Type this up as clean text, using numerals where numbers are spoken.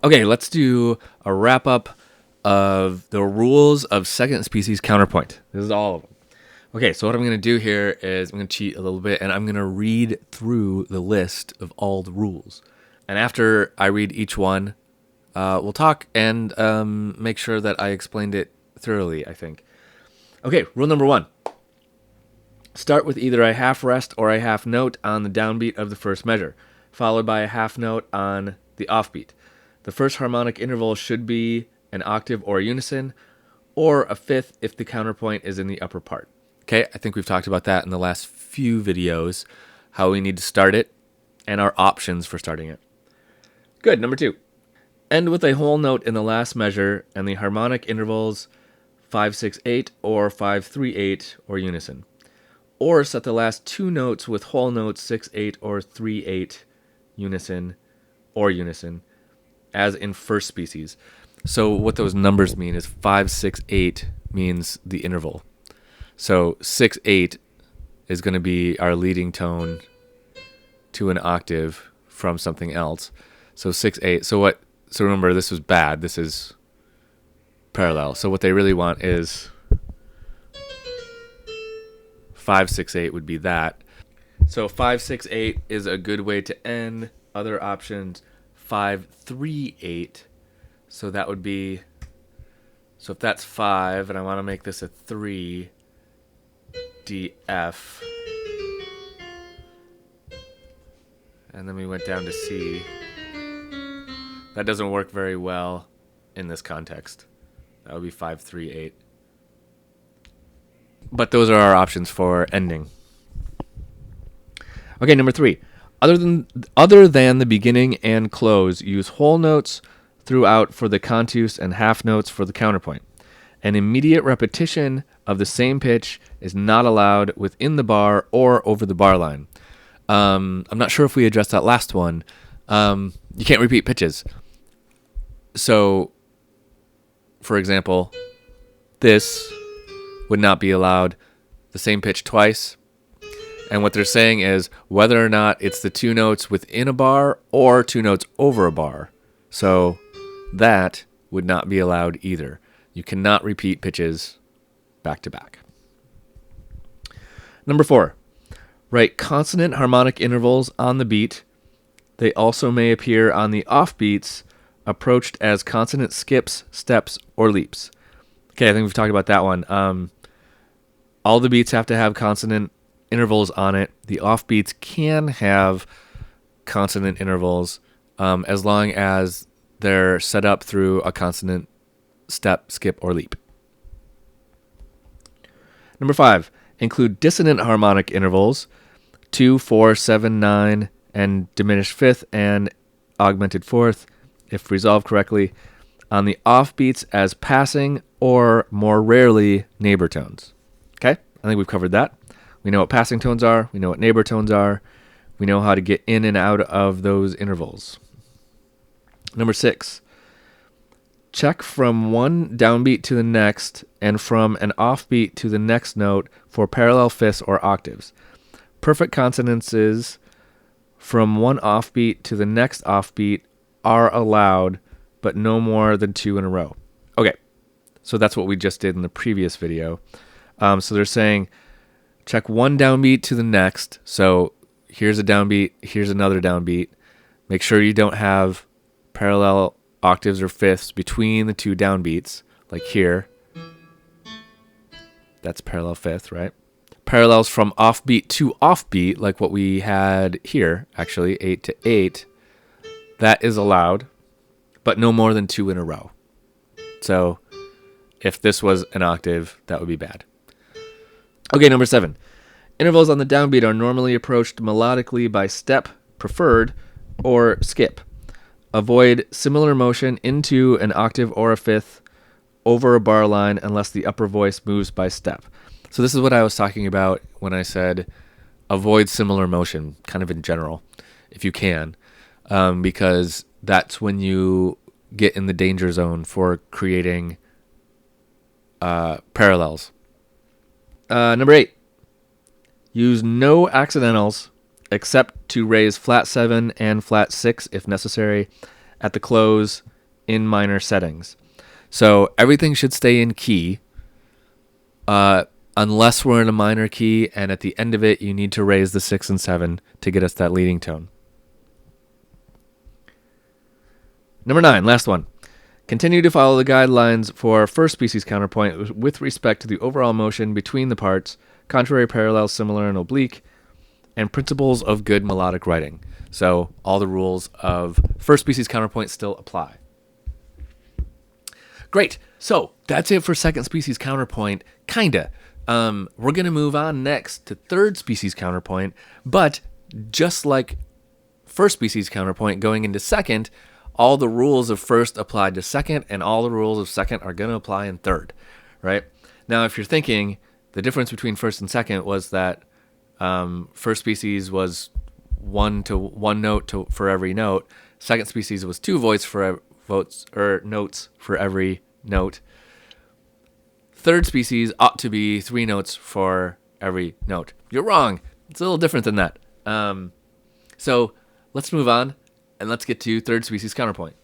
Okay, let's do a wrap up of the rules of second species counterpoint. This is all of them. Okay, so what I'm going to do here is I'm going to cheat a little bit and I'm going to read through the list of all the rules. And after I read each one, we'll talk and make sure that I explained it thoroughly, I think. Okay, rule number 1. Start with either a half rest or a half note on the downbeat of the first measure, followed by a half note on the offbeat. The first harmonic interval should be an octave or a unison, or a fifth if the counterpoint is in the upper part. Okay, I think we've talked about that in the last few videos, how we need to start it, and our options for starting it. Good, number 2. End with a whole note in the last measure, and the harmonic intervals 5-6-8 or 5-3-8 or unison. Or set the last 2 notes with whole notes 6-8 or 3-8 unison or unison, as in first species. So what those numbers mean is 5-6-8 means the interval. So 6-8 is going to be our leading tone to an octave from something else. So 6-8. So remember, this was bad. This is parallel. So what they really want is 5-6-8 would be that. So 5-6-8 is a good way to end. Other options 5-3-8. So that would be, so if that's 5 and I want to make this a 3, D, F, and then we went down to C. That doesn't work very well in this context. That would be 5-3-8. But those are our options for ending. Okay, number 3. Other than the beginning and close, use whole notes throughout for the contus and half notes for the counterpoint. An immediate repetition of the same pitch is not allowed within the bar or over the bar line. I'm not sure if we addressed that last one. You can't repeat pitches. So, for example, this would not be allowed the same pitch twice. And what they're saying is whether or not it's the 2 notes within a bar or 2 notes over a bar. So that would not be allowed either. You cannot repeat pitches back to back. Number 4, write consonant harmonic intervals on the beat. They also may appear on the offbeats, approached as consonant skips, steps, or leaps. Okay, I think we've talked about that one. All the beats have to have consonant intervals on it. The offbeats can have consonant intervals as long as they're set up through a consonant step, skip, or leap. Number 5, include dissonant harmonic intervals 2, 4, 7, 9, and diminished fifth and augmented fourth, if resolved correctly, on the offbeats as passing or, more rarely, neighbor tones. Okay, I think we've covered that. We know what passing tones are. We know what neighbor tones are. We know how to get in and out of those intervals. Number 6, check from one downbeat to the next and from an offbeat to the next note for parallel fifths or octaves. Perfect consonances from one offbeat to the next offbeat are allowed, but no more than 2 in a row. Okay, so that's what we just did in the previous video. So they're saying check one downbeat to the next. So here's a downbeat, here's another downbeat. Make sure you don't have parallel octaves or fifths between the 2 downbeats, like here. That's parallel fifth, right? Parallels from offbeat to offbeat, like what we had here, actually, 8 to 8. That is allowed, but no more than 2 in a row. So if this was an octave, that would be bad. Okay, number 7. Intervals on the downbeat are normally approached melodically by step, preferred, or skip. Avoid similar motion into an octave or a fifth over a bar line unless the upper voice moves by step. So this is what I was talking about when I said avoid similar motion, kind of in general, if you can, because that's when you get in the danger zone for creating parallels. Number 8, use no accidentals except to raise flat 7 and flat 6 if necessary at the close in minor settings. So everything should stay in key, unless we're in a minor key, and at the end of it, you need to raise the 6 and 7 to get us that leading tone. Number 9, last one. Continue to follow the guidelines for first species counterpoint with respect to the overall motion between the parts, contrary, parallel, similar, and oblique, and principles of good melodic writing. So all the rules of first species counterpoint still apply. Great. So that's it for second species counterpoint, kinda. We're going to move on next to third species counterpoint, but just like first species counterpoint going into second, all the rules of first apply to second, and all the rules of second are going to apply in third, right? Now, if you're thinking the difference between first and second was that first species was one note for every note, second species was 2 notes for every note. Third species ought to be 3 notes for every note. You're wrong. It's a little different than that. So let's move on and let's get to third species counterpoint.